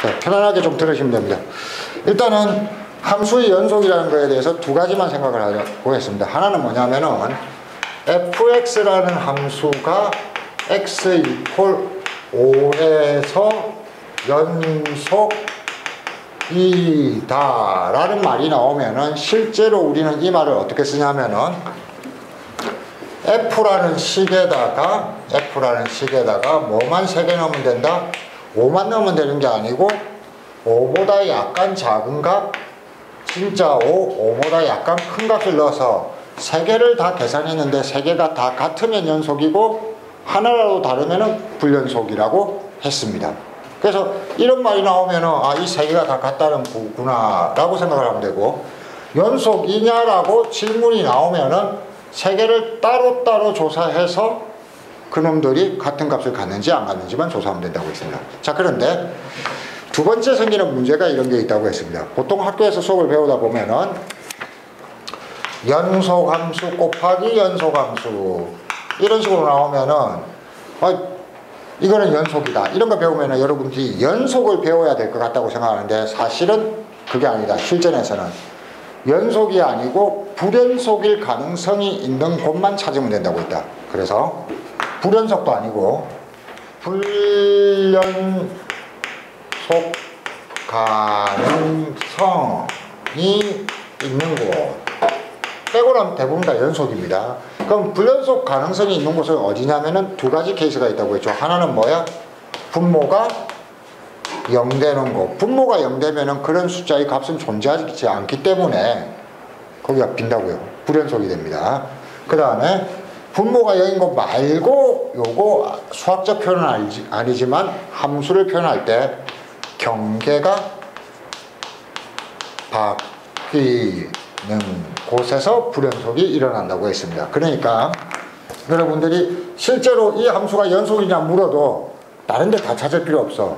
자, 편안하게 좀 들으시면 됩니다. 일단은 함수의 연속이라는 거에 대해서 두 가지만 생각을 해보겠습니다. 하나는 뭐냐면은 fx라는 함수가 x 이퀄 5에서 연속이다 라는 말이 나오면은 실제로 우리는 이 말을 어떻게 쓰냐면은 F라는 식에다가 뭐만 3개 넣으면 된다? 5만 넣으면 되는 게 아니고 5보다 약간 작은 값, 진짜 5보다 약간 큰 값을 넣어서 3개를 다 계산했는데 3개가 다 같으면 연속이고 하나라도 다르면 불연속이라고 했습니다. 그래서 이런 말이 나오면은 아, 이 3개가 다 같다는 거구나 라고 생각을 하면 되고, 연속이냐라고 질문이 나오면은 3개를 따로따로 조사해서 그놈들이 같은 값을 갖는지 안 갖는지만 조사하면 된다고 했습니다. 자, 그런데 두 번째 생기는 문제가 이런 게 있다고 했습니다. 보통 학교에서 수업을 배우다 보면은 연속함수 곱하기 연속함수 이런 식으로 나오면은 이거는 연속이다 이런 거 배우면은 여러분들이 연속을 배워야 될 것 같다고 생각하는데 사실은 그게 아니다. 실전에서는 연속이 아니고 불연속일 가능성이 있는 곳만 찾으면 된다고 했다. 그래서 불연속도 아니고 불연속 가능성이 있는 곳 빼고는 대부분 다 연속입니다. 그럼 불연속 가능성이 있는 곳은 어디냐면은 두 가지 케이스가 있다고 했죠. 하나는 뭐야? 분모가 0 되는 거. 분모가 0 되면은 그런 숫자의 값은 존재하지 않기 때문에 거기가 빈다고요. 불연속이 됩니다. 그 다음에 분모가 0인 거 말고 요거 수학적 표현은 아니지만 함수를 표현할 때 경계가 바뀌는 곳에서 불연속이 일어난다고 했습니다. 그러니까 여러분들이 실제로 이 함수가 연속이냐 물어도 다른 데 다 찾을 필요 없어.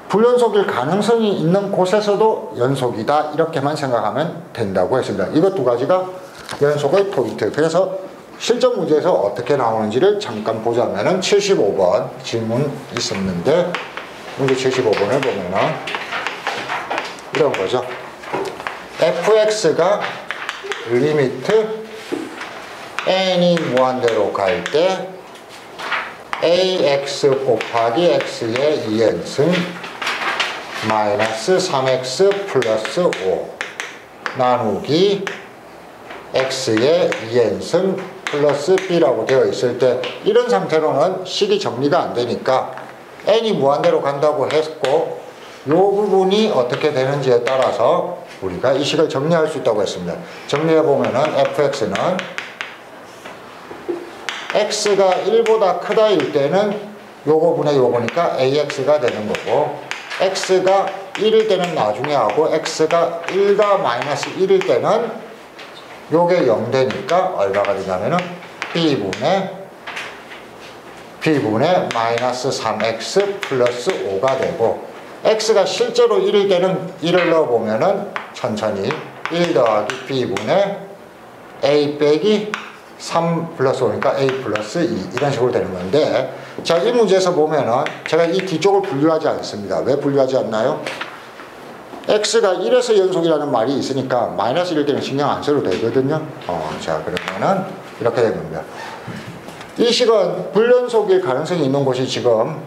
불연속일 가능성이 있는 곳에서도 연속이다 이렇게만 생각하면 된다고 했습니다. 이것 두 가지가 연속의 포인트. 그래서 실전 문제에서 어떻게 나오는지를 잠깐 보자면은 75번 질문 있었는데 문제 75번을 보면은 이런 거죠. fx가 리미트 n이 무한대로 갈 때 ax 곱하기 x의 2n승 마이너스 3x 플러스 5 나누기 x의 2n승 플러스 b라고 되어 있을 때 이런 상태로는 식이 정리가 안 되니까 n이 무한대로 간다고 했고 이 부분이 어떻게 되는지에 따라서 우리가 이 식을 정리할 수 있다고 했습니다. 정리해 보면은 fx는 x가 1보다 크다일 때는 요거분의 요거니까 ax가 되는 거고 x가 1일 때는 나중에 하고 x가 1과 마이너스 1일 때는 요게 0 되니까 얼마가 되냐면은 b분의 마이너스 3x 플러스 5가 되고 x가 실제로 1일 때는 1을 넣어보면은 천천히 1 더하기 b분의 a 빼기 3 플러스 5니까 a 플러스 2 이런 식으로 되는 건데, 자, 이 문제에서 보면은 제가 이 뒤쪽을 분류하지 않습니다. 왜 분류하지 않나요? x가 1에서 연속이라는 말이 있으니까 마이너스 1일 때는 신경 안 써도 되거든요. 자, 그러면은 이렇게 된 겁니다. 이 식은 불연속일 가능성이 있는 곳이 지금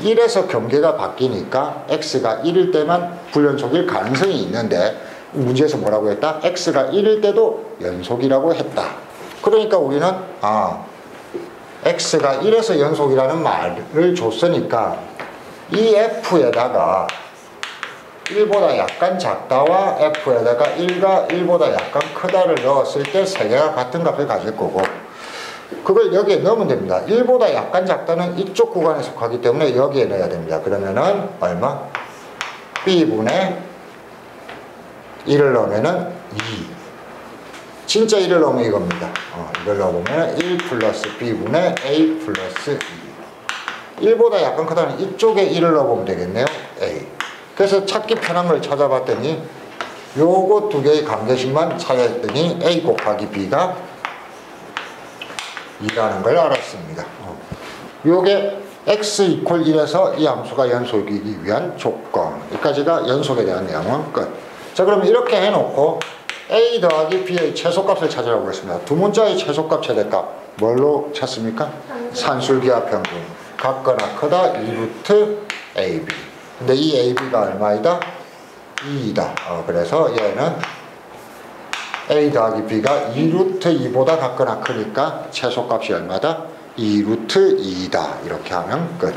1에서 경계가 바뀌니까 x가 1일 때만 불연속일 가능성이 있는데 문제에서 뭐라고 했다? x가 1일 때도 연속이라고 했다. 그러니까 우리는 x가 1에서 연속이라는 말을 줬으니까 이 f에다가 1보다 약간 작다와 f에다가 1과 1보다 약간 크다를 넣었을 때 세 개가 같은 값을 가질 거고 그걸 여기에 넣으면 됩니다. 1보다 약간 작다는 이쪽 구간에 속하기 때문에 여기에 넣어야 됩니다. 그러면은 얼마? b분의 1을 넣으면은 2. 진짜 1을 넣으면 이겁니다. 이걸 넣어보면 1 플러스 b분의 a 플러스 2. 1보다 약간 크다는 이쪽에 1을 넣어보면 되겠네요. a. 그래서 찾기 편한 걸 찾아봤더니 요거 두 개의 관계식만 찾았더니 a 곱하기 b가 2라는 걸 알았습니다. 요게 x 이퀄 1에서 이 함수가 연속이기 위한 조건. 여기까지가 연속에 대한 내용은 끝. 자, 그럼 이렇게 해놓고 a 더하기 b의 최소값을 찾으라고 했습니다. 두 문자의 최소값 최대값 뭘로 찾습니까? 산술기하 평균. 같거나 크다 2루트 ab. 근데 이 ab가 얼마이다? 2이다. 그래서 얘는 a 더하기 b가 2루트 2보다 같거나 크니까 최소값이 얼마다? 2루트 2이다. 이렇게 하면 끝.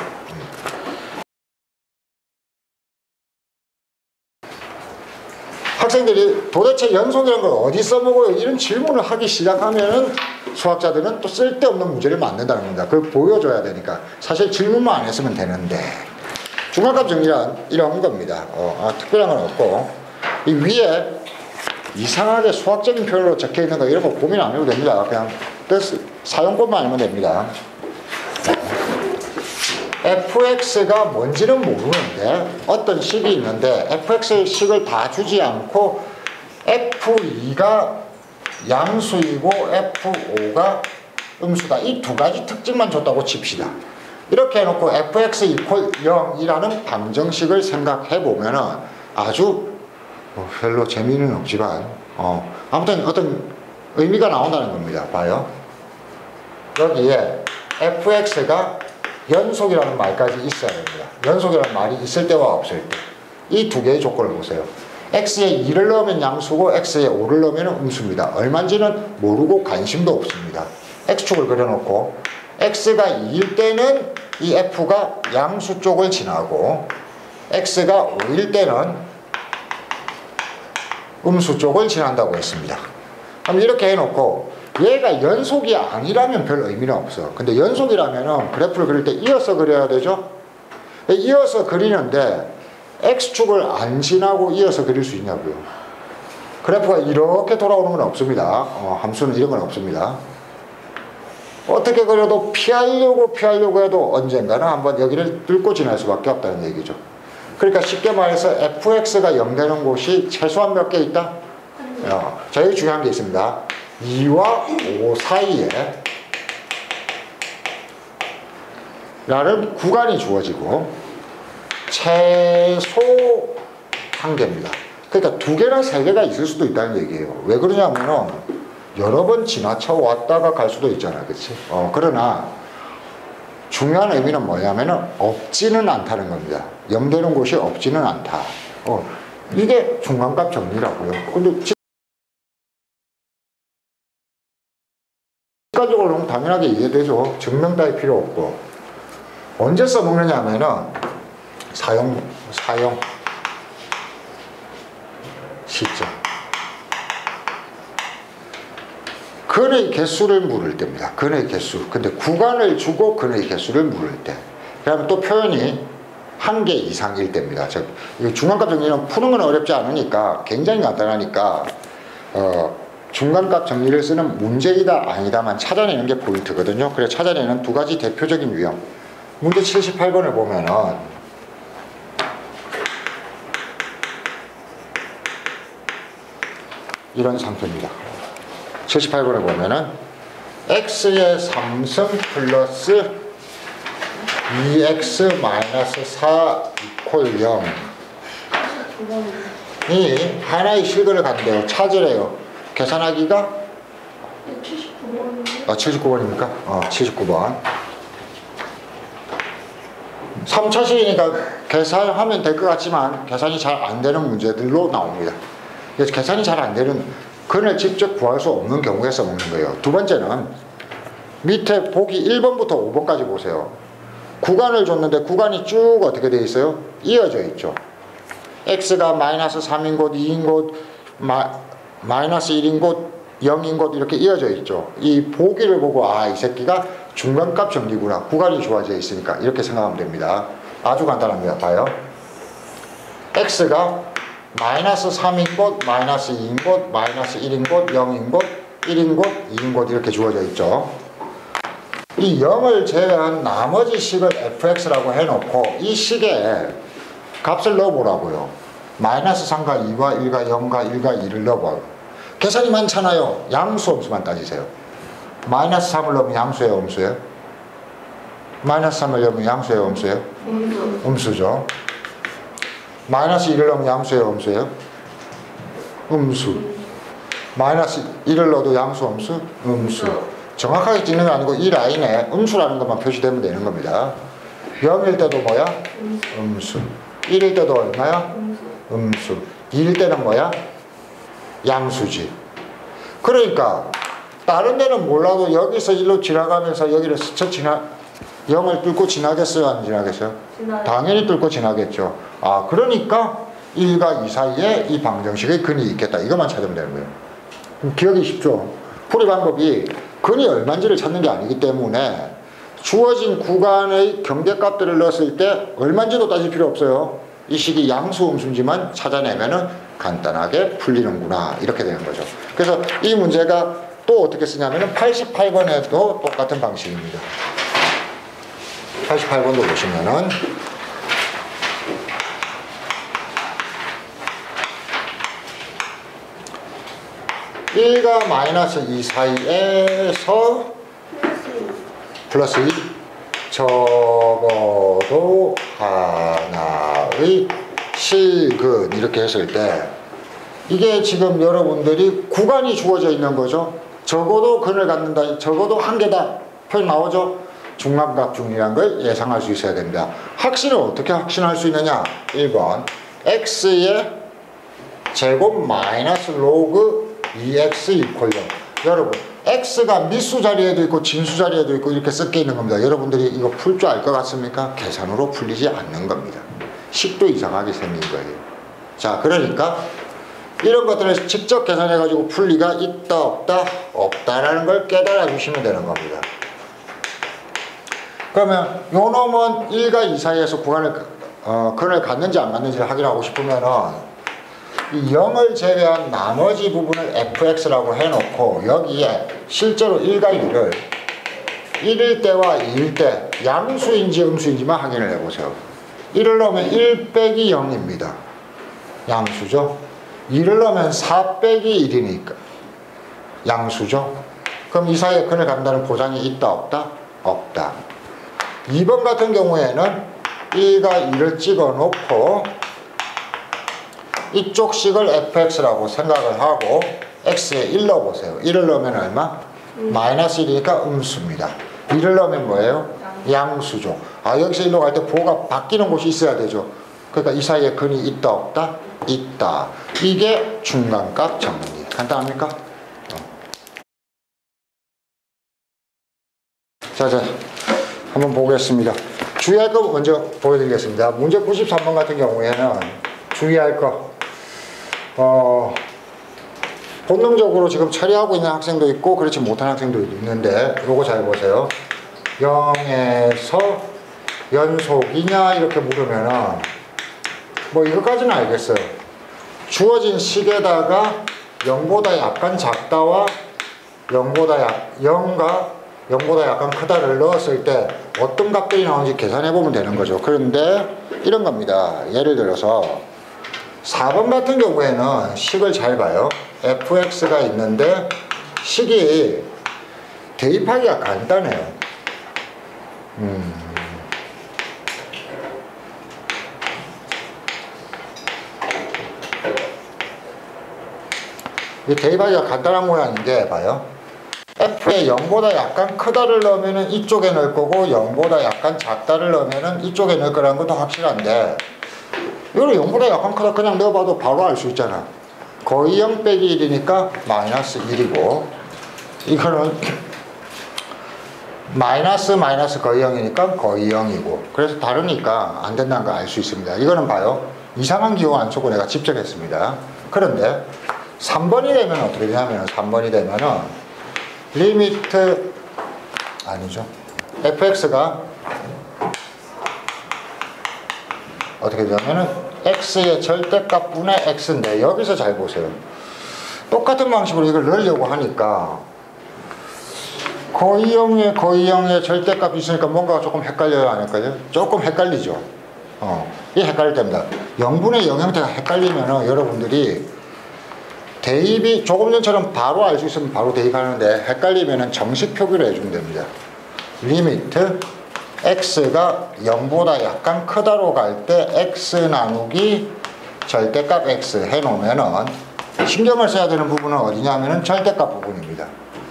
학생들이 도대체 연속이라는 걸 어디 써먹어요? 이런 질문을 하기 시작하면은 수학자들은 또 쓸데없는 문제를 만든다는 겁니다. 그걸 보여줘야 되니까. 사실 질문만 안 했으면 되는데. 중간값 정리란 이런 겁니다. 특별한 건 없고, 이 위에 이상하게 수학적인 표현으로 적혀 있는 거 이런 거 고민 안 해도 됩니다. 그냥 뜻 사용법만 알면 됩니다. fx가 뭔지는 모르는데 어떤 식이 있는데 fx의 식을 다 주지 않고 f2가 양수이고 f5가 음수다. 이 두 가지 특징만 줬다고 칩시다. 이렇게 해놓고 fx 이퀄 0이라는 방정식을 생각해 보면은 아주 별로 재미는 없지만 아무튼 어떤 의미가 나온다는 겁니다. 봐요. 여기에 fx가 연속이라는 말까지 있어야 됩니다. 연속이라는 말이 있을 때와 없을 때. 이 두 개의 조건을 보세요. x에 2를 넣으면 양수고 x에 5를 넣으면 음수입니다. 얼마인지는 모르고 관심도 없습니다. x축을 그려놓고 x가 2일 때는 이 f가 양수 쪽을 지나고 x가 5일 때는 음수 쪽을 지난다고 했습니다. 그럼 이렇게 해놓고 얘가 연속이 아니라면 별 의미는 없어. 근데 연속이라면 그래프를 그릴 때 이어서 그려야 되죠? 이어서 그리는데 x축을 안 지나고 이어서 그릴 수 있냐고요. 그래프가 이렇게 돌아오는 건 없습니다. 함수는 이런 건 없습니다. 어떻게 그려도 피하려고 해도 언젠가는 한번 여기를 뚫고 지날 수밖에 없다는 얘기죠. 그러니까 쉽게 말해서 fx가 0 되는 곳이 최소한 몇 개 있다? 제일 중요한 게 있습니다. 2와 5 사이에 라는 구간이 주어지고 최소 한 개입니다. 그러니까 2개나 3개가 있을 수도 있다는 얘기예요. 왜 그러냐면은 여러 번 지나쳐 왔다가 갈 수도 있잖아. 그치? 그러나 중요한 의미는 뭐냐면은 없지는 않다는 겁니다. 0 되는 곳이 없지는 않다. 이게 중간값 정리라고요. 근데 직관적으로 너무 당연하게 이해되죠. 증명 따위 필요 없고. 언제 써먹느냐 하면은 사용 시점. 근의 개수를 물을 때입니다. 근의 개수. 근데 구간을 주고 근의 개수를 물을 때. 그러면 또 표현이 1개 이상일 때입니다. 즉, 중간값 정리는 푸는 건 어렵지 않으니까 굉장히 간단하니까 중간값 정리를 쓰는 문제이다 아니다만 찾아내는 게 포인트거든요. 그래서 찾아내는 두 가지 대표적인 유형. 문제 78번을 보면은 이런 상태입니다. 78번에 보면은 x의 3승 플러스 2x 마이너스 4 이퀄 0이 하나의 실근을 간대요. 찾으래요. 계산하기가 79번입니까? 79번. 3차식이니까 계산하면 될 것 같지만 계산이 잘 안 되는 문제들로 나옵니다. 그래서 계산이 잘 안 되는 근을 직접 구할 수 없는 경우에 써먹는 거예요. 두 번째는 밑에 보기 1번부터 5번까지 보세요. 구간을 줬는데 구간이 쭉 어떻게 되어 있어요? 이어져 있죠. x가 마이너스 3인 곳, 2인 곳, 마이너스 1인 곳, 0인 곳 이렇게 이어져 있죠. 이 보기를 보고 이 새끼가 중간값 정리구나. 구간이 주어져 있으니까 이렇게 생각하면 됩니다. 아주 간단합니다. 봐요. x가 마이너스 3인 곳, 마이너스 2인 곳, 마이너스 1인 곳, 0인 곳, 1인 곳, 2인 곳 이렇게 주어져 있죠. 이 0을 제외한 나머지 식을 fx라고 해놓고 이 식에 값을 넣어보라고요. 마이너스 3과 2과 1과 0과 1과 2를 넣어봐요. 계산이 많잖아요. 양수, 음수만 따지세요. 마이너스 3을 넣으면 양수예요, 음수예요? 마이너스 3을 넣으면 양수예요, 음수예요? 음수. 음수죠. 마이너스 1을 넣으면 양수예요, 음수예요? 음수. 마이너스 1을 넣어도 양수, 음수? 음수. 정확하게 찍는 게 아니고 이 라인에 음수라는 것만 표시되면 되는 겁니다. 0일 때도 뭐야? 음수. 1일 때도 얼마야? 음수. 2일 때는 뭐야? 양수지. 그러니까 다른 데는 몰라도 여기서 1로 지나가면서 여기를 스쳐 0을 뚫고 지나겠어요? 안 지나겠어요? 당연히 뚫고 지나겠죠. 아, 그러니까 1과 2 사이에 이 방정식의 근이 있겠다. 이것만 찾으면 되는 거예요. 기억이 쉽죠? 풀이 방법이 근이 얼마인지를 찾는 게 아니기 때문에 주어진 구간의 경계값들을 넣었을 때 얼마인지도 따질 필요 없어요. 이 식이 양수, 음수인지만 찾아내면은 간단하게 풀리는구나. 이렇게 되는 거죠. 그래서 이 문제가 또 어떻게 쓰냐면은 88번에도 똑같은 방식입니다. 88번도 보시면은 1과 마이너스 2 사이에서 플러스 2 적어도 하나의 실근 이렇게 했을 때 이게 지금 여러분들이 구간이 주어져 있는 거죠. 적어도 근을 갖는다. 적어도 한 개다. 표현 나오죠. 중간각중이라는 걸 예상할 수 있어야 됩니다. 확신을 어떻게 확신할 수 있느냐. 1번 x의 제곱 마이너스 로그 2x 이퀄 0. 여러분 x가 미수 자리에도 있고 진수 자리에도 있고 이렇게 섞여 있는 겁니다. 여러분들이 이거 풀 줄 알 것 같습니까? 계산으로 풀리지 않는 겁니다. 식도 이상하게 생긴 거예요. 자, 그러니까 이런 것들을 직접 계산해 가지고 풀 리가 있다 없다? 없다라는 걸 깨달아 주시면 되는 겁니다. 그러면 요 놈은 1과 2 사이에서 근을 갖는지 안 갖는지를 확인하고 싶으면은 이 0을 제외한 나머지 부분을 fx라고 해놓고 여기에 실제로 1과 2를 1일 때와 2일 때 양수인지 음수인지만 확인을 해보세요. 1을 넣으면 1 빼기 0입니다. 양수죠. 2를 넣으면 4 빼기 1이니까 양수죠. 그럼 이 사이에 근을 갖는다는 보장이 있다 없다? 없다. 2번 같은 경우에는 1과 2를 찍어 놓고 이쪽 식을 fx라고 생각을 하고 x에 1 넣어보세요. 1을 넣으면 얼마? 마이너스 1이니까 음수입니다. 2를 넣으면 뭐예요? 양수죠. 아, 여기서 1로 갈 때 보호가 바뀌는 곳이 있어야 되죠. 그러니까 이 사이에 근이 있다 없다? 있다. 이게 중간값 정리. 간단합니까? 자, 한번 보겠습니다. 주의할 거 먼저 보여드리겠습니다. 문제 93번 같은 경우에는 주의할 거 본능적으로 지금 처리하고 있는 학생도 있고 그렇지 못한 학생도 있는데 요거 잘 보세요. 0에서 연속이냐 이렇게 물으면은 뭐 이것까지는 알겠어요. 주어진 식에다가 0보다 약간 작다와 0과 0보다 약간 크다를 넣었을 때 어떤 값들이 나오는지 계산해 보면 되는 거죠. 그런데 이런 겁니다. 예를 들어서 4번 같은 경우에는 식을 잘 봐요. fx가 있는데 식이 대입하기가 간단해요. 이 대입하기가 간단한 모양인 게 봐요. f에 0보다 약간 크다를 넣으면 이쪽에 넣을 거고 0보다 약간 작다를 넣으면 이쪽에 넣을 거라는 것도 확실한데 이거는 0보다 약간 크다 그냥 넣어봐도 바로 알 수 있잖아. 거의 0 빼기 1이니까 마이너스 1이고 이거는 마이너스 거의 0이니까 거의 0이고 그래서 다르니까 안 된다는 걸 알 수 있습니다. 이거는 봐요. 이상한 기호 안 쓰고 내가 직접 했습니다. 그런데 3번이 되면 어떻게 되냐면 3번이 되면은 리미트 아니죠. fx가 어떻게 되냐면은 x의 절대값 분의 x인데 여기서 잘 보세요. 똑같은 방식으로 이걸 넣으려고 하니까 거의 0의 절대값이 있으니까 뭔가 조금 헷갈려요 안 헷갈려요? 조금 헷갈리죠. 이게 헷갈릴 때입니다. 0분의 0 형태가 헷갈리면은 여러분들이 대입이 조금 전처럼 바로 알 수 있으면 바로 대입하는데 헷갈리면은 정식 표기로 해주면 됩니다. 리미트 x가 0보다 약간 크다로 갈 때 x 나누기 절대값 x 해놓으면은 신경을 써야 되는 부분은 어디냐면은 절대값 부분입니다.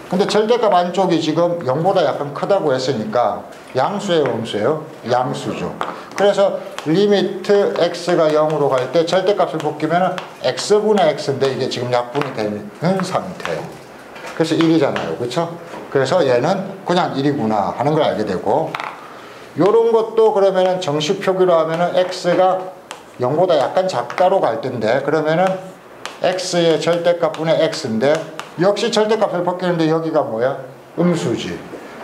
근데 절대값 안쪽이 지금 0보다 약간 크다고 했으니까 양수예요, 음수예요? 양수죠. 그래서 리미트 x가 0으로 갈 때 절대값을 벗기면은 x분의 x인데 이게 지금 약분이 되는 상태. 그래서 1이잖아요. 그쵸? 그래서 얘는 그냥 1이구나 하는 걸 알게 되고, 요런 것도 그러면은 정식 표기로 하면은 x가 0보다 약간 작다로 갈 텐데, 그러면은 x의 절대값분의 x인데, 역시 절대값을 벗기는데 여기가 뭐야? 음수지.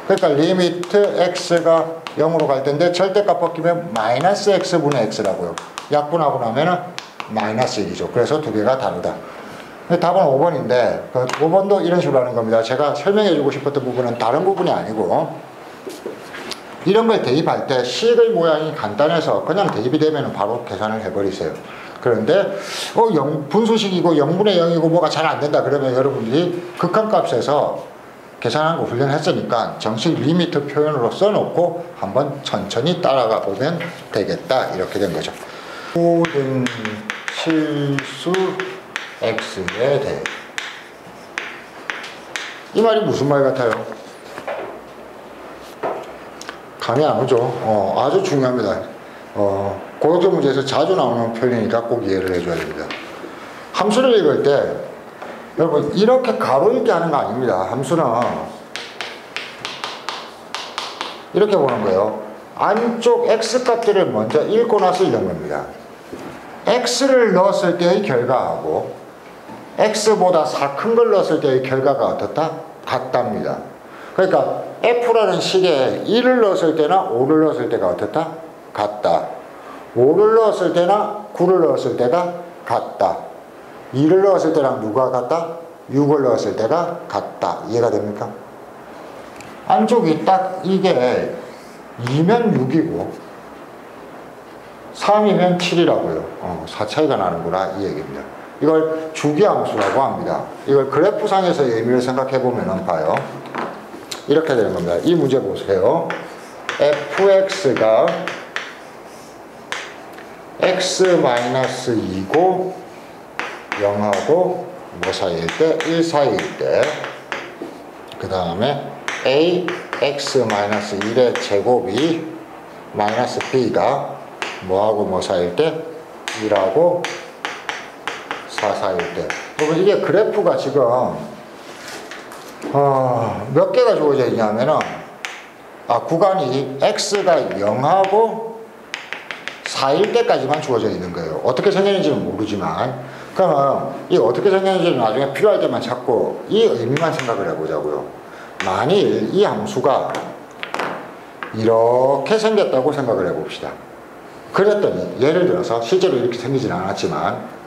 그러니까 리미트 x가 0으로 갈 텐데 절대값 벗기면 마이너스 x분의 x라고요. 약분하고 나면은 마이너스 1이죠. 그래서 두 개가 다르다. 답은 5번인데 그 5번도 이런 식으로 하는 겁니다. 제가 설명해 주고 싶었던 부분은 다른 부분이 아니고, 이런 걸 대입할 때 식의 모양이 간단해서 그냥 대입이 되면 바로 계산을 해버리세요. 그런데 분수식이고 0분의 0이고 뭐가 잘 안 된다 그러면 여러분들이 극한값에서 계산한 거 훈련했으니까 정식 리미트 표현으로 써놓고 한번 천천히 따라가 보면 되겠다, 이렇게 된 거죠. 모든 실수 x에 대해, 이 말이 무슨 말 같아요? 감이 안 오죠? 아주 중요합니다. 고등학교 문제에서 자주 나오는 표현이니까 꼭 이해를 해줘야 됩니다. 함수를 읽을 때 여러분 이렇게 가로 읽기 하는 거 아닙니다. 함수는 이렇게 보는 거예요. 안쪽 x값들을 먼저 읽고 나서 읽는 겁니다. x를 넣었을 때의 결과하고 x보다 4 큰 걸 넣었을 때의 결과가 어떻다? 같답니다. 그러니까 f라는 식에 1을 넣었을 때나 5를 넣었을 때가 어떻다? 같다. 5를 넣었을 때나 9를 넣었을 때가 같다. 2를 넣었을 때랑 누가 같다? 6을 넣었을 때가 같다. 이해가 됩니까? 안쪽이 딱 이게 2면 6이고 3이면 7이라고요. 4 차이가 나는구나, 이 얘기입니다. 이걸 주기함수라고 합니다. 이걸 그래프상에서 의미를 생각해 보면 봐요. 이렇게 되는 겁니다. 이 문제 보세요. fx가 x-2고 0하고 뭐 사이일 때? 1 사이일 때, 그 다음에 a x-1의 제곱이 마이너스 b가 뭐하고 뭐 사이일 때? 1하고 4 사이일 때. 그러면 이게 그래프가 지금 몇 개가 주어져 있냐면은 구간이 x가 0하고 4일 때까지만 주어져 있는 거예요. 어떻게 생겼는지는 모르지만, 그러면 이 어떻게 생겼는지는 나중에 필요할 때만 찾고 이 의미만 생각을 해보자고요. 만일 이 함수가 이렇게 생겼다고 생각을 해봅시다. 그랬더니 예를 들어서 실제로 이렇게 생기진 않았지만,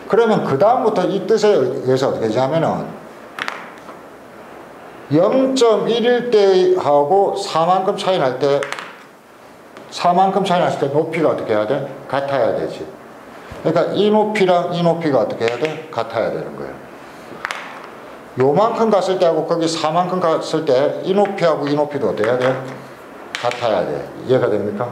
그러면 그 다음부터 이 뜻에 의해서 어떻게 되냐면은 0.1일 때하고 4만큼 차이 날 때, 4만큼 차이 났을 때 높이가 어떻게 해야 돼? 같아야 되지. 그러니까 이 높이랑 이 높이가 어떻게 해야 돼? 같아야 되는 거예요. 요만큼 갔을 때하고 거기 4만큼 갔을 때 이 높이하고 이 높이도 어때야 돼? 같아야 돼. 이해가 됩니까?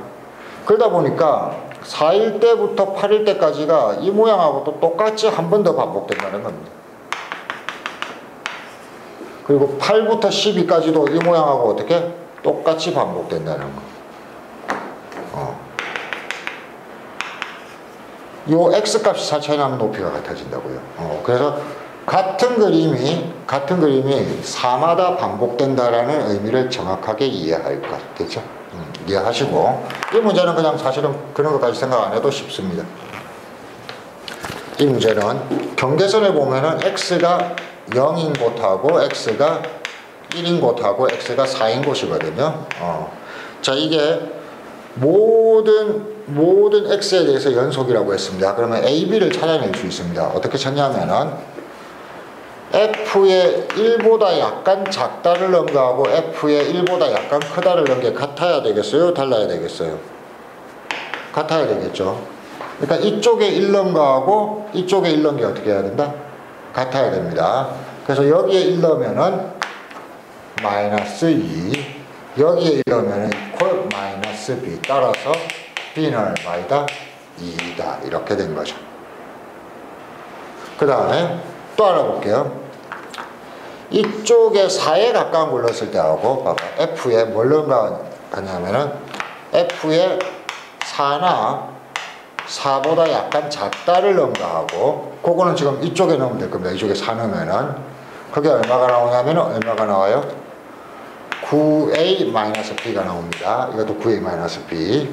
그러다 보니까 4일 때부터 8일 때까지가 이 모양하고 또 똑같이 한 번 더 반복된다는 겁니다. 그리고 8부터 12까지도 이 모양하고 어떻게? 똑같이 반복된다는 거. 요 x값이 4 차이 나면 높이가 같아진다고요. 그래서 같은 그림이 4마다 반복된다라는 의미를 정확하게 이해할 것 되죠? 이해하시고, 이 문제는 그냥 사실은 그런 것까지 생각 안 해도 쉽습니다. 이 문제는 경계선에 보면은 x가 0인 곳하고 x가 1인 곳하고 x가 4인 곳이거든요. 자, 이게 모든 x에 대해서 연속이라고 했습니다. 그러면 a, b를 찾아낼 수 있습니다. 어떻게 찾냐면은 f의 1보다 약간 작다를 넣은 거하고 f의 1보다 약간 크다를 넣은 게 같아야 되겠어요? 달라야 되겠어요? 같아야 되겠죠. 그러니까 이쪽에 1 넣은 거하고 이쪽에 1 넣은 게 어떻게 해야 된다? 같아야 됩니다. 그래서 여기에 1 넣으면은 마이너스 2, 여기에 1 넣으면은 마이너스 마이너스 b 따라서 b는 얼마이다? 2이다. 이렇게 된 거죠. 그 다음에 또 알아볼게요. 이쪽에 4에 가까운 걸 넣었을 때하고 봐봐. f에 뭘 넣어가냐면은 f에 4나 4보다 약간 작다를 넣은가하고 그거는 지금 이쪽에 넣으면 될 겁니다. 이쪽에 4 넣으면은 그게 얼마가 나오냐면은 얼마가 나와요? 9a-b가 나옵니다. 이것도 9a-b.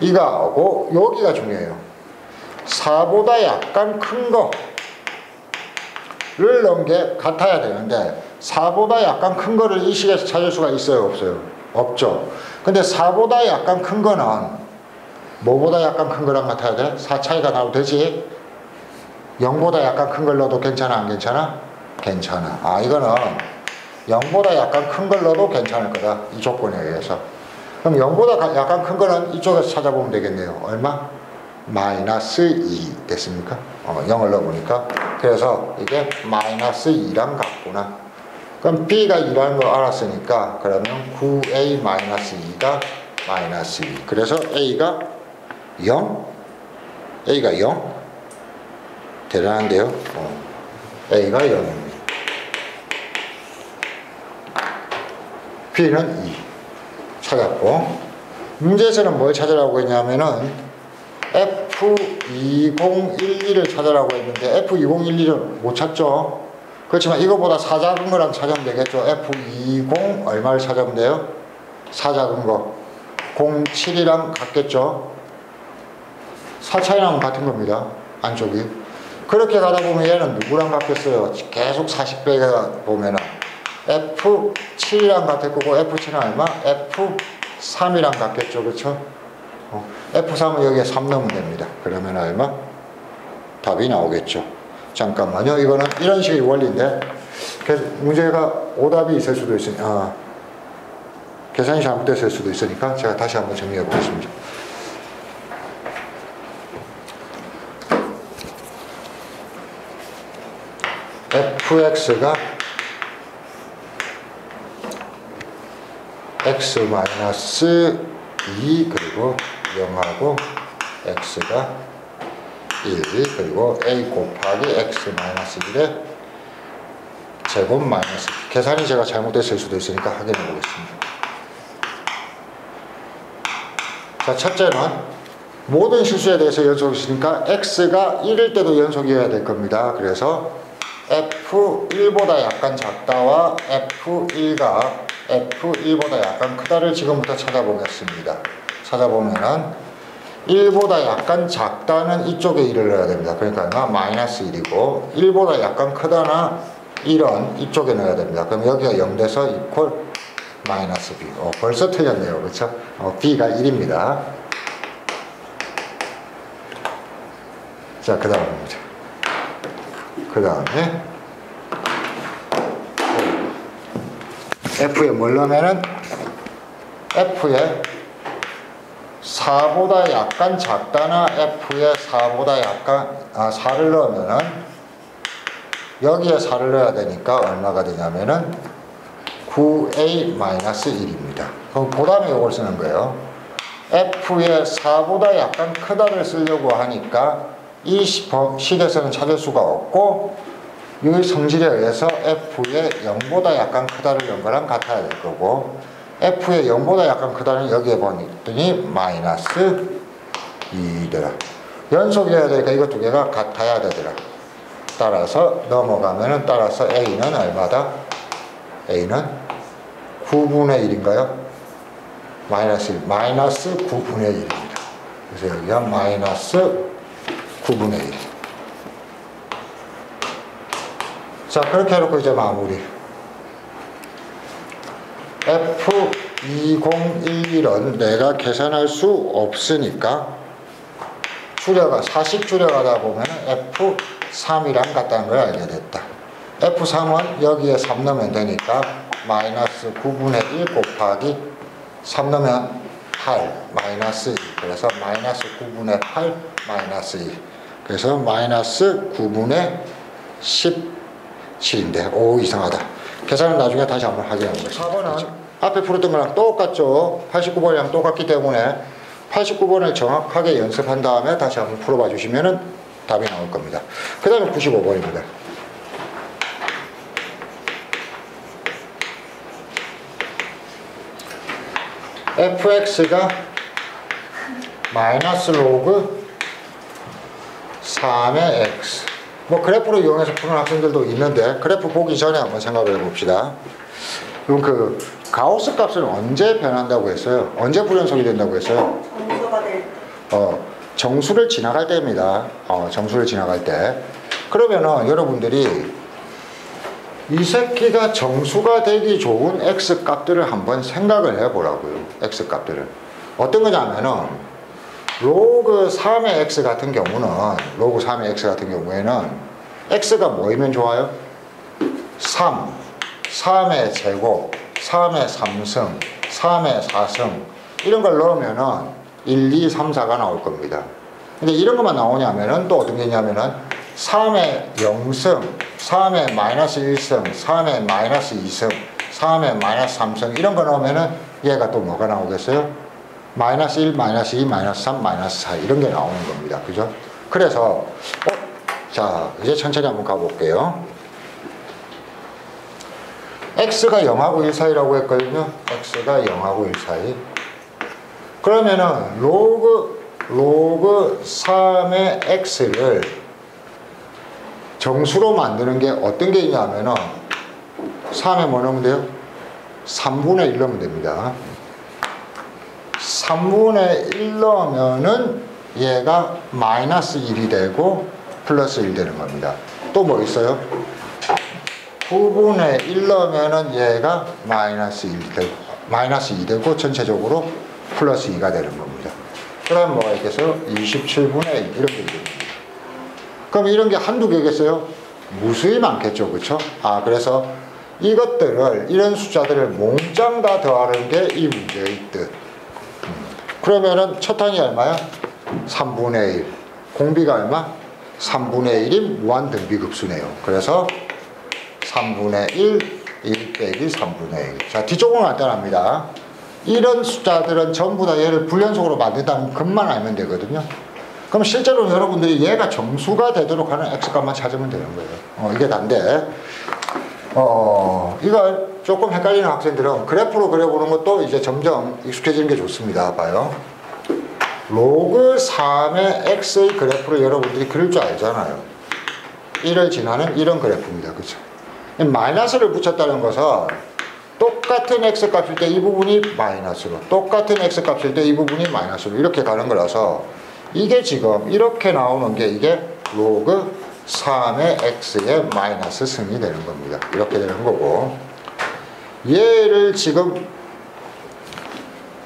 이가 하고 여기가 중요해요. 4보다 약간 큰 거를 넣은 게 같아야 되는데 4보다 약간 큰 거를 이 식에서 찾을 수가 있어요? 없어요? 없죠. 근데 4보다 약간 큰 거는 뭐보다 약간 큰 거랑 같아야 돼? 4 차이가 나도 되지? 0보다 약간 큰 걸 넣어도 괜찮아? 안 괜찮아? 괜찮아. 아, 이거는 0보다 약간 큰 걸 넣어도 괜찮을 거다. 이 조건에 의해서. 그럼 0보다 약간 큰 거는 이쪽에서 찾아보면 되겠네요. 얼마? 마이너스 2 됐습니까? 0을 넣어보니까. 그래서 이게 마이너스 2랑 같구나. 그럼 b가 2라는 걸 알았으니까 그러면 9a-2가 마이너스 2. 그래서 a가 0? a가 0? 대단한데요? a가 0입니다. b는 2 찾았고, 문제에서는 뭘 찾으라고 했냐면은 F2011을 찾으라고 했는데 F2011을 못 찾죠. 그렇지만 이거보다 4 작은 거랑 찾으면 되겠죠. F20 얼마를 찾으면 돼요? 4 작은 거 07이랑 같겠죠. 4 차이 나면 같은 겁니다. 안쪽이. 그렇게 가다 보면 얘는 누구랑 같겠어요? 계속 40배가 보면은 F7이랑 같을 거고 F7은 얼마? F3이랑 같겠죠. 그렇죠? F3은 여기에 3 넣으면 됩니다. 그러면 얼마? 답이 나오겠죠. 잠깐만요. 이거는 이런 식의 원리인데 문제가 오답이 있을 수도 있으니 계산이 잘못됐을 수도 있으니까 제가 다시 한번 정리해 보겠습니다. fx가 x-2 그리고 0하고 x가 1 그리고 a 곱하기 x-1의 제곱 마이너스 계산이 제가 잘못됐을 수도 있으니까 확인해 보겠습니다. 자, 첫째는 모든 실수에 대해서 연속이 있으니까 x가 1일 때도 연속이어야 될 겁니다. 그래서 f1보다 약간 작다와 f1가 f1보다 약간 크다를 지금부터 찾아보겠습니다. 찾아보면은 1보다 약간 작다는 이쪽에 1을 넣어야 됩니다. 그러니까 얼마? 마이너스 1이고 1보다 약간 크다나 1은 이쪽에 넣어야 됩니다. 그럼 여기가 0 돼서 이퀄 마이너스 b. 벌써 틀렸네요. 그렇죠? b가 1입니다. 자, 그 다음입니다. 그 다음에 F에 뭘 넣으면은 F에 4보다 약간 작다나 F에 4보다 약간 4를 넣으면은 여기에 4를 넣어야 되니까 얼마가 되냐면은 9a-1입니다. 그럼 그 다음에 이걸 쓰는 거예요. F에 4보다 약간 크다를 쓰려고 하니까 이 식에서는 찾을 수가 없고 이 성질에 의해서 F에 0보다 약간 크다를 넣은 거랑 같아야 될 거고 F에 0보다 약간 크다는 여기에 보니 마이너스 2더라. 연속이어야 되니까 이거 두 개가 같아야 되더라. 따라서 넘어가면은 따라서 A는 얼마다? A는 9분의 1인가요? 마이너스 1. 마이너스 9분의 1입니다. 그래서 여기가 마이너스 9분의 1. 자, 그렇게 해놓고 이제 마무리. F2011은 내가 계산할 수 없으니까 사식 줄여가다 보면 F3이랑 같다는 걸 알게 됐다. F3은 여기에 3 넣으면 되니까 마이너스 9분의 1 곱하기 3 넣으면 8 마이너스 2. 그래서 마이너스 9분의 8 마이너스 2. 그래서 마이너스 9분의 17인데 오 이상하다. 계산은 나중에 다시 한번 확인해 보겠습니다. 4번은 앞에 풀었던 거랑 똑같죠. 89번이랑 똑같기 때문에 89번을 정확하게 연습한 다음에 다시 한번 풀어봐 주시면 답이 나올 겁니다. 그 다음에 95번입니다. fx가 마이너스 로그 3의 x. 뭐 그래프를 이용해서 푸는 학생들도 있는데 그래프 보기 전에 한번 생각을 해봅시다. 그럼 그 가우스 값은 언제 변한다고 했어요? 언제 불연속이 된다고 했어요? 정수가 될 때. 정수를 지나갈 때입니다. 정수를 지나갈 때. 그러면은 여러분들이 이 새끼가 정수가 되기 좋은 x 값들을 한번 생각을 해보라고요. x 값들을. 어떤 거냐면은 로그 3의 x 같은 경우는 로그 3의 x 같은 경우에는 x가 뭐이면 좋아요? 3, 3의 제곱, 3의 3승, 3의 4승 이런 걸 넣으면은 1, 2, 3, 4가 나올 겁니다. 근데 이런 것만 나오냐면은 또 어떤 게 있냐면은 3의 0승, 3의 마이너스 1승, 3의 마이너스 2승, 3의 마이너스 3승 이런 거 넣으면은 얘가 또 뭐가 나오겠어요? 마이너스 1, 마이너스 2, 마이너스 3, 마이너스 4 이런 게 나오는 겁니다. 그죠? 그래서 자 이제 천천히 한번 가볼게요. x가 0하고 1 사이라고 했거든요. x가 0하고 1 사이. 그러면은 로그 3의 x를 정수로 만드는 게 어떤 게 있냐면은 3에 뭐 넣으면 돼요? 3분의 1 넣으면 됩니다. 3분의 1 넣으면은 얘가 마이너스 1이 되고 플러스 1 되는 겁니다. 또 뭐 있어요? 9분의 1 넣으면은 얘가 마이너스 1 되고 마이너스 2 되고 전체적으로 플러스 2가 되는 겁니다. 그럼 뭐가 있겠어요? 27분의 1 이렇게 됩니다. 그럼 이런 게 한두 개겠어요? 무수히 많겠죠. 그쵸? 그래서 이것들을 이런 숫자들을 몽땅 다 더하는 게 이 문제의 뜻. 그러면은 첫 항이 얼마야? 3분의 1. 공비가 얼마? 3분의 1인 무한등비급수네요. 그래서 3분의 1 빼기 3분의 1. 자, 뒤쪽은 간단합니다. 이런 숫자들은 전부 다 얘를 불연속으로 만든다는 것만 알면 되거든요. 그럼 실제로 여러분들이 얘가 정수가 되도록 하는 x값만 찾으면 되는 거예요. 이게 단데 이걸 조금 헷갈리는 학생들은 그래프로 그려보는 것도 이제 점점 익숙해지는 게 좋습니다. 봐요. 로그 3의 x의 그래프를 여러분들이 그릴 줄 알잖아요. 1을 지나는 이런 그래프입니다. 그렇죠? 마이너스를 붙였다는 것은 똑같은 x값일 때 이 부분이 마이너스로, 똑같은 x값일 때 이 부분이 마이너스로 이렇게 가는 거라서 이게 지금 이렇게 나오는 게 이게 로그 3의 x의 마이너스 승이 되는 겁니다. 이렇게 되는 거고, 얘를 지금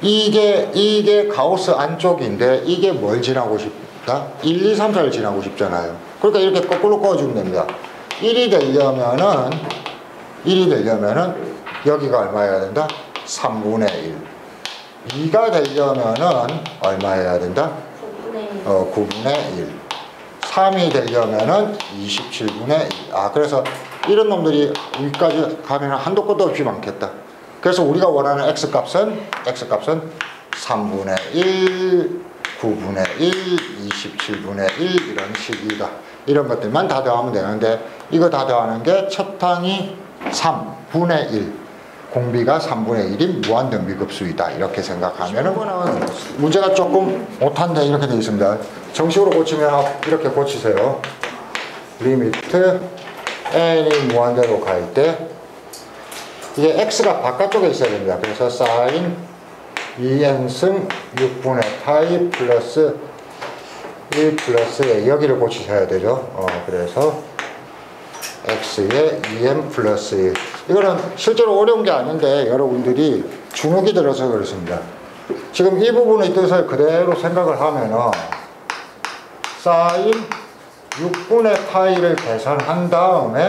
이게 가우스 안쪽인데 이게 뭘 지나고 싶다? 1, 2, 3, 4를 지나고 싶잖아요. 그러니까 이렇게 거꾸로 꺼주면 됩니다. 1이 되려면은 여기가 얼마여야 된다? 3분의 1. 2가 되려면은 얼마 해야 된다? 9분의 1. 3이 되려면은 27분의 1. 그래서 이런 놈들이 여기까지 가면 한도 끝도 없이 많겠다. 그래서 우리가 원하는 x값은 3분의 1, 9분의 1, 27분의 1 이런 식이다. 이런 것들만 다 더하면 되는데 이거 다 더하는 게 첫 항이 3분의 1. 공비가 3분의 1인 무한등비급수이다. 이렇게 생각하면은 문제가 조금 못한데 이렇게 되어 있습니다. 정식으로 고치면 이렇게 고치세요. 리미트 n이 무한대로 갈 때 이게 x가 바깥쪽에 있어야 됩니다. 그래서 sin 2n승 6분의 파이 플러스 1 플러스 a 여기를 고치셔야 되죠. 그래서 x에 2n 플러스 1. 이거는 실제로 어려운 게 아닌데 여러분들이 주눅이 들어서 그렇습니다. 지금 이 부분의 뜻을 그대로 생각을 하면은 sin 6분의 파이를 계산한 다음에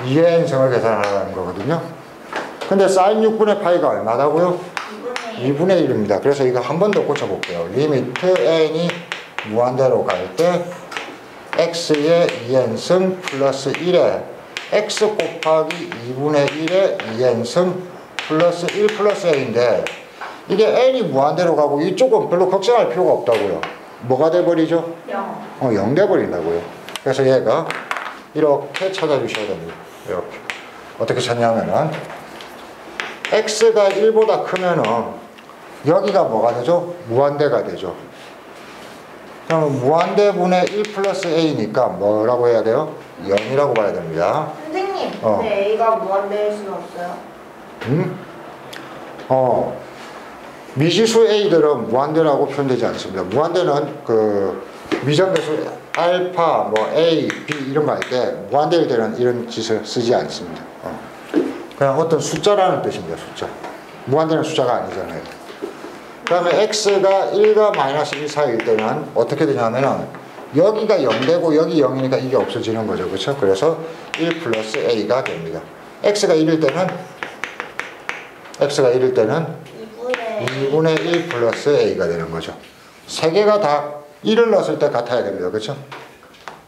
2n승을 계산하라는 거거든요. 근데 sin 6분의 파이가 얼마다고요? 2분의 1입니다. 그래서 이거 한 번 더 고쳐볼게요. 리미트 n이 무한대로 갈 때 x의 2n승 플러스 1에 x 곱하기 2분의 1에 2n승 플러스 1 플러스 a인데 이게 n이 무한대로 가고 이쪽은 별로 걱정할 필요가 없다고요. 뭐가 돼버리죠? 0. 0 돼버린다고요. 그래서 얘가 이렇게 찾아주셔야 됩니다. 이렇게. 어떻게 찾냐면은 x가 1보다 크면은 여기가 뭐가 되죠? 무한대가 되죠. 그럼 무한대분의 1 플러스 a니까 뭐라고 해야 돼요? 0이라고 봐야 됩니다. 선생님, 근데 A가 무한대일 수는 없어요. 미지수 a들은 무한대라고 표현되지 않습니다. 무한대는 그 미정계수 알파, 뭐 a, b 이런 거 할 때 무한대일 때는 이런 짓을 쓰지 않습니다. 그냥 어떤 숫자라는 뜻입니다. 숫자. 무한대는 숫자가 아니잖아요. 그 다음에 x가 1과 마이너스 1 사이일 때는 어떻게 되냐면은 여기가 0 되고 여기 0이니까 이게 없어지는 거죠. 그렇죠? 그래서 1 플러스 a가 됩니다. x가 1일 때는 2분의 1 플러스 a가 되는 거죠. 세 개가 다 1을 넣었을 때 같아야 됩니다. 그렇죠?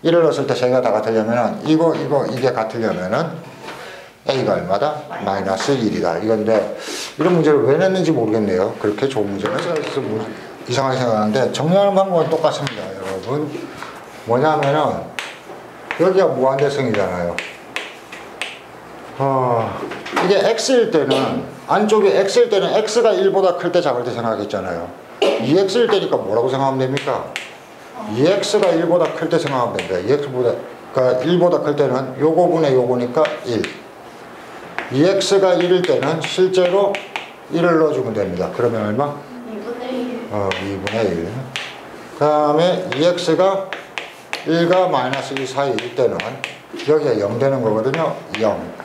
1을 넣었을 때 세 개가 다 같으려면은 이게 같으려면은 a가 얼마다? 마이너스 1이다. 이건데 이런 문제를 왜 냈는지 모르겠네요. 그렇게 좋은 문제는 이상하게 생각하는데 정리하는 방법은 똑같습니다. 여러분 뭐냐면은 여기가 무한대성이잖아요. 이게 x일 때는 안쪽에 x일 때는 x가 1보다 클 때 잡을 때 생각했잖아요. 2x일 때니까 뭐라고 생각하면 됩니까? 2x가 1보다 클 때 생각하면 됩니다. 2x가 1보다 클 때는 요거분의 요거니까 1. 2x가 1일 때는 실제로 1을 넣어주면 됩니다. 그러면 얼마? 2분의 1. 2분의 1. 그 다음에 2x가 1과 마이너스 1 사이일 때는 여기가 0 되는 거거든요. 0.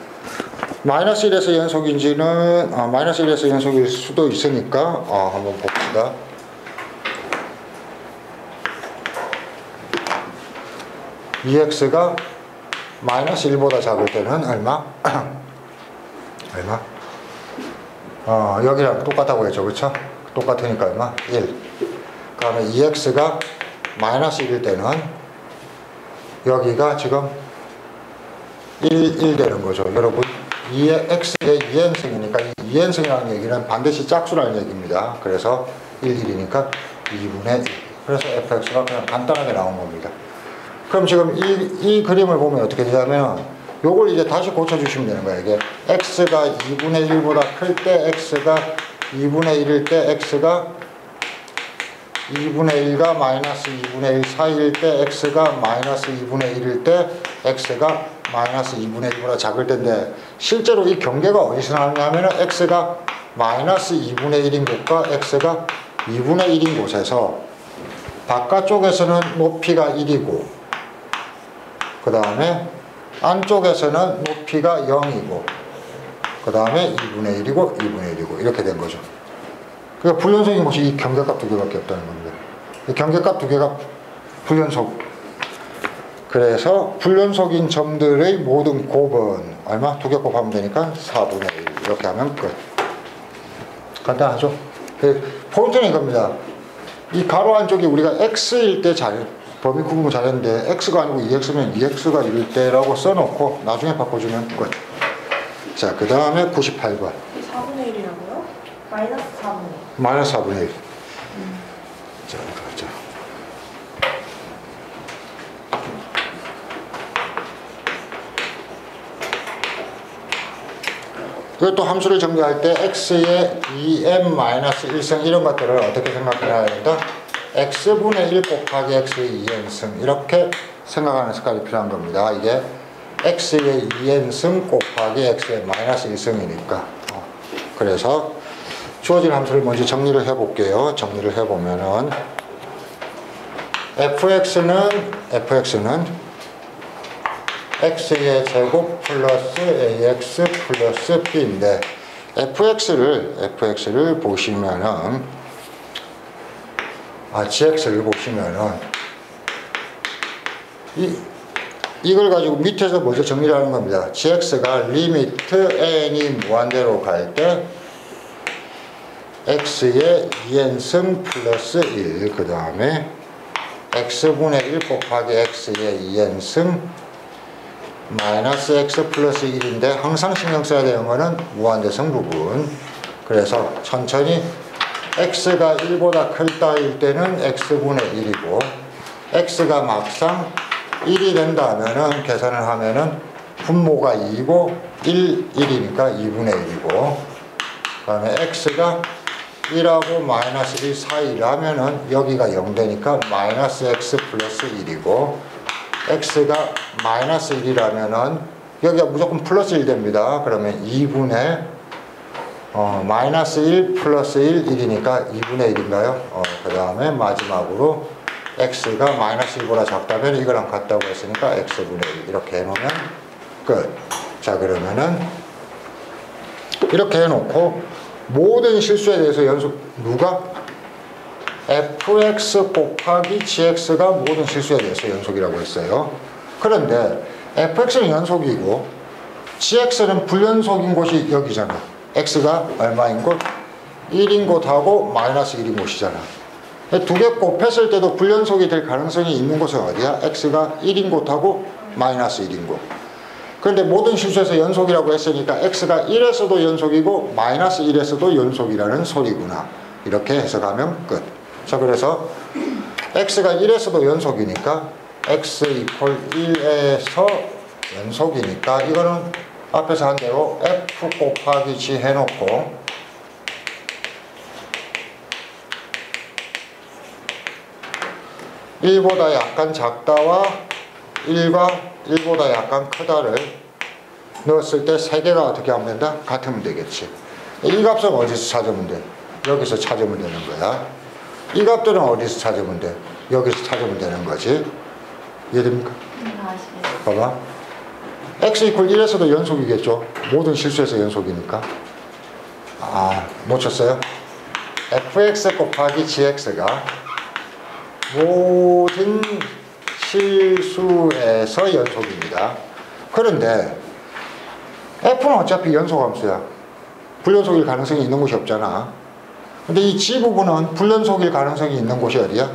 마이너스 1에서 연속인지는 마이너스 1에서 연속일 수도 있으니까 한번 봅시다. EX가 마이너스 1보다 작을 때는 얼마? 얼마? 여기랑 똑같다고 했죠. 그쵸? 똑같으니까 얼마? 1. 그 다음에 EX가 마이너스 1일 때는 여기가 지금 1 되는 거죠. 여러분 X의 2n승이니까 2n승이라는 얘기는 반드시 짝수라는 얘기입니다. 그래서 1이니까 2분의 1. 그래서 fx가 그냥 간단하게 나온 겁니다. 그럼 지금 이 그림을 보면 어떻게 되냐면 요걸 이제 다시 고쳐주시면 되는 거예요. 이게 x가 2분의 1보다 클 때 x가 2분의 1일 때 x가 2분의 1과 마이너스 2분의 1 사이일 때 x가 마이너스 2분의 1일 때 x가 마이너스 2분의 1보다 작을 텐데 실제로 이 경계가 어디서 나오냐면 x가 마이너스 2분의 1인 곳과 x가 2분의 1인 곳에서 바깥쪽에서는 높이가 1이고 그 다음에 안쪽에서는 높이가 0이고 그 다음에 2분의 1이고 2분의 1이고 이렇게 된 거죠. 그러니까 불연속인 곳이 이 경계값 두 개밖에 없다는 겁니다. 이 경계값 두 개가 불연속. 그래서 불연속인 점들의 모든 곱은 얼마? 두 개 곱하면 되니까 4분의 1 이렇게 하면 끝. 간단하죠? 포인트는 이겁니다. 이 가로 안쪽이 우리가 x일 때 범위 구분을 잘했는데 x가 아니고 2x면 2x가 1일 때라고 써놓고 나중에 바꿔주면 끝. 자, 그 다음에 98번 4분의 1이라고요? 마이너스 4분의 1. 마이너스 4분의 1. 자, 가자. 이것도 함수를 정리할 때 x의 2m-1승 이런 것들을 어떻게 생각해야 된다? x분의 1 곱하기 x의 2n승 이렇게 생각하는 습관이 필요한 겁니다. 이게 x의 2n승 곱하기 x의 마이너스 1승이니까 그래서 주어진 함수를 먼저 정리를 해볼게요. 정리를 해보면은 fx는 x의 제곱 플러스 ax 플러스 b인데 fx를 보시면은 gx를 보시면은 이걸 가지고 밑에서 먼저 정리를 하는 겁니다. gx가 리미트 n이 무한대로 갈 때 x의 2n승 플러스 1 그 다음에 x분의 1 곱하기 x의 2n승 마이너스 x 플러스 1인데 항상 신경 써야 되는 거는 무한대성 부분. 그래서 천천히 x가 1보다 클 따일 때는 x분의 1이고 x가 막상 1이 된다 하면은 계산을 하면은 분모가 2이고 1이니까 2분의 1이고 그 다음에 x가 1하고 마이너스 1 사이라면은 여기가 0 되니까 마이너스 x 플러스 1이고 x가 마이너스 1이라면은 여기가 무조건 플러스 1 됩니다. 그러면 2분의 마이너스 1 플러스 1, 1이니까 2분의 1인가요? 그 다음에 마지막으로 x가 마이너스 1보다 작다면 이거랑 같다고 했으니까 x분의 1 이렇게 해놓으면 끝. 자, 그러면은 이렇게 해놓고 모든 실수에 대해서 연속 누가? fx 곱하기 gx가 모든 실수에 대해서 연속이라고 했어요. 그런데 fx는 연속이고 gx는 불연속인 곳이 여기잖아. x가 얼마인 곳? 1인 곳하고 마이너스 1인 곳이잖아. 두 개 곱했을 때도 불연속이 될 가능성이 있는 곳은 어디야? x가 1인 곳하고 마이너스 1인 곳. 그런데 모든 실수에서 연속이라고 했으니까 x가 1에서도 연속이고 마이너스 1에서도 연속이라는 소리구나. 이렇게 해석하면 끝. 자, 그래서 x가 1에서도 연속이니까 x 이퀄 1에서 연속이니까 이거는 앞에서 한 대로 f 곱하기 g 해놓고 (1보다) 약간 작다와 1과 1보다 약간 크다를 넣었을 때 세 개가 어떻게 하면 된다? 같으면 되겠지. 이 값은 어디서 찾으면 돼? 여기서 찾으면 되는 거야. 이 값들은 어디서 찾으면 돼? 여기서 찾으면 되는 거지. 이해됩니까? 봐봐. x 이퀄 1에서도 연속이겠죠. 모든 실수에서 연속이니까. 못 쳤어요? fx 곱하기 gx가 모든 실수에서 연속입니다. 그런데 f는 어차피 연속함수야. 불연속일 가능성이 있는 곳이 없잖아. 근데 이 g 부분은 불연속일 가능성이 있는 곳이 어디야?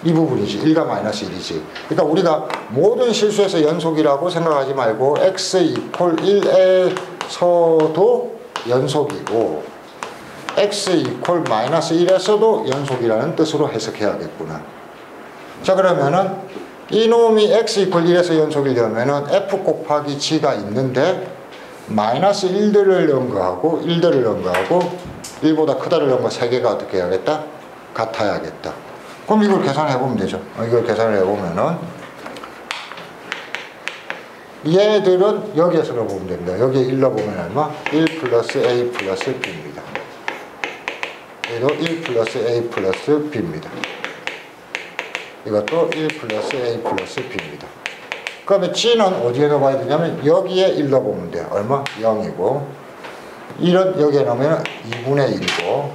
이 부분이지. 1과 마이너스 1이지. 그러니까 우리가 모든 실수에서 연속이라고 생각하지 말고 x 이퀄 1에서도 연속이고 x 이퀄 마이너스 1에서도 연속이라는 뜻으로 해석해야겠구나. 자, 그러면은 이놈이 x 이퀄 1에서 연속이려면은 f 곱하기 g가 있는데 마이너스 1들을 넣은 거하고 1들을 넣은 거하고 1보다 크다를 넣은 거 세 개가 어떻게 해야겠다? 같아야겠다. 그럼 이걸 계산해보면 되죠. 이걸 계산을 해보면은 얘들은 여기에서 넣어보면 됩니다. 여기에 1 넣어보면 얼마? 1 플러스 a 플러스 b입니다. 얘도 1 플러스 a 플러스 b입니다. 이것도 1 플러스 a 플러스 b입니다. 그러면 g는 어디에 넣어봐야 되냐면 여기에 1 넣어보면 돼요. 얼마? 0이고 1은 여기에 넣으면 2분의 1이고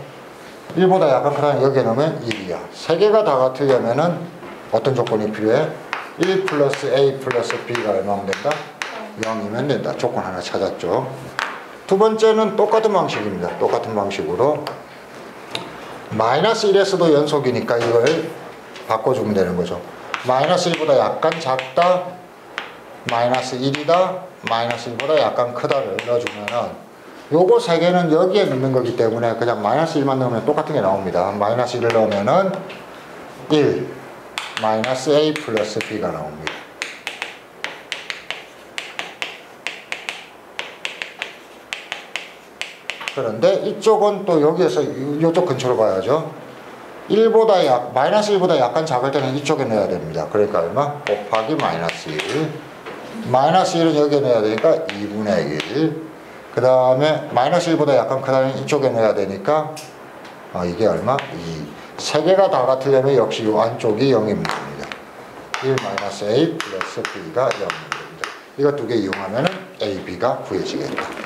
1보다 약간 크다면 여기에 넣으면 1이야. 세 개가 다 같으려면은 어떤 조건이 필요해? 1 플러스 a 플러스 b가 얼마면 된다? 0이면 된다. 조건 하나 찾았죠. 두 번째는 똑같은 방식입니다. 똑같은 방식으로 마이너스 1에서도 연속이니까 이걸 바꿔주면 되는 거죠. 마이너스 1보다 약간 작다, 마이너스 1이다, 마이너스 1보다 약간 크다를 넣어주면은 요거 세 개는 여기에 넣는 거기 때문에 그냥 마이너스 1만 넣으면 똑같은 게 나옵니다. 마이너스 1을 넣으면은 1 마이너스 a 플러스 b가 나옵니다. 그런데 이쪽은 또 여기에서 이쪽 근처로 가야죠. 1보다 마이너스 1보다 약간 작을 때는 이쪽에 넣어야 됩니다. 그러니까 얼마? 곱하기 마이너스 1. 마이너스 1은 여기에 넣어야 되니까 2분의 1. 그 다음에 마이너스 1보다 약간 크다면 이쪽에 넣어야 되니까 이게 얼마? 2. 세 개가 다 같으려면 역시 이 안쪽이 0이면 됩니다. 1 마이너스 a 플러스 b가 0이면 됩니다. 이거 두 개 이용하면 a, b가 구해지겠다.